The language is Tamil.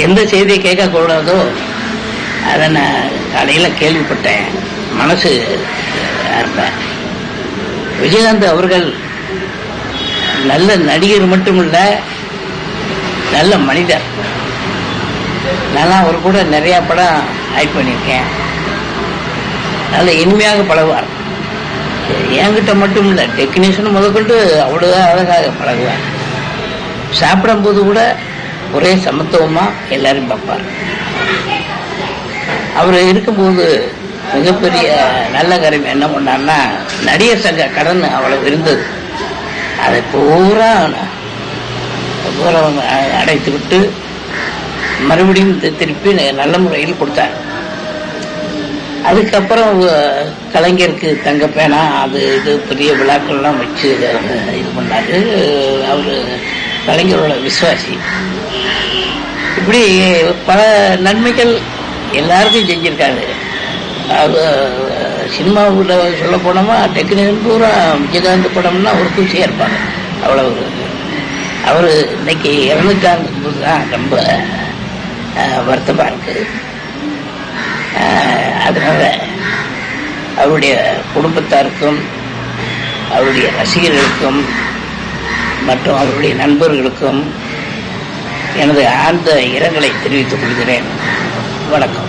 எந்த செய்தியை கேட்கக்கூடாதோ அதை நான் காலையில் கேள்விப்பட்டேன். மனசு இருந்தேன். விஜயகாந்த் அவர்கள் நல்ல நடிகர் மட்டுமில்ல, நல்ல மனிதர். நான் அவர் கூட நிறைய படம் ஆக்ட் பண்ணியிருக்கேன். நல்ல இனிமையாக பழகுவார். என்கிட்ட மட்டும் இல்லை, டெக்னீஷியன் முதற்கொண்டு அவ்வளோ அழகாக பழகுவார். சாப்பிடும்போது கூட ஒரே சமத்துவமாக எல்லாரும் பார்ப்பார். அவர் இருக்கும்போது மிகப்பெரிய நல்ல காரியம் என்ன பண்ணார்னா, நடிகர் சங்க கடன் அவ்வளவு இருந்தது. அதை பூரா அடைத்து விட்டு மறுபடியும் திருப்பி நல்ல முறையில் கொடுத்தார். அதுக்கப்புறம் கலைஞருக்கு தங்க பேனா அது இது பெரிய விழாக்கள்லாம் வச்சு இது பண்ணாரு. அவர் கலைஞரோட விசுவாசி. இப்படி பல நன்மைகள் எல்லாருக்கும் செஞ்சிருக்காரு. அது சினிமாவில் சொல்ல போனோமா டெக்னீஷியன் பூரா விஜயகாந்த் படம்னா ஒரு குச்சியாக இருப்பாங்க. அவ்வளவு அவர் இன்னைக்கு இறந்துட்டாங்கும் போது தான் ரொம்ப வருத்தமாக இருக்குது. அதனால அவருடைய குடும்பத்தாருக்கும் அவருடைய ரசிகர்களுக்கும் மற்றும் அவருடைய நண்பர்களுக்கும் எனது ஆழ்ந்த இரங்கலை தெரிவித்துக் கொள்கிறேன். வணக்கம்.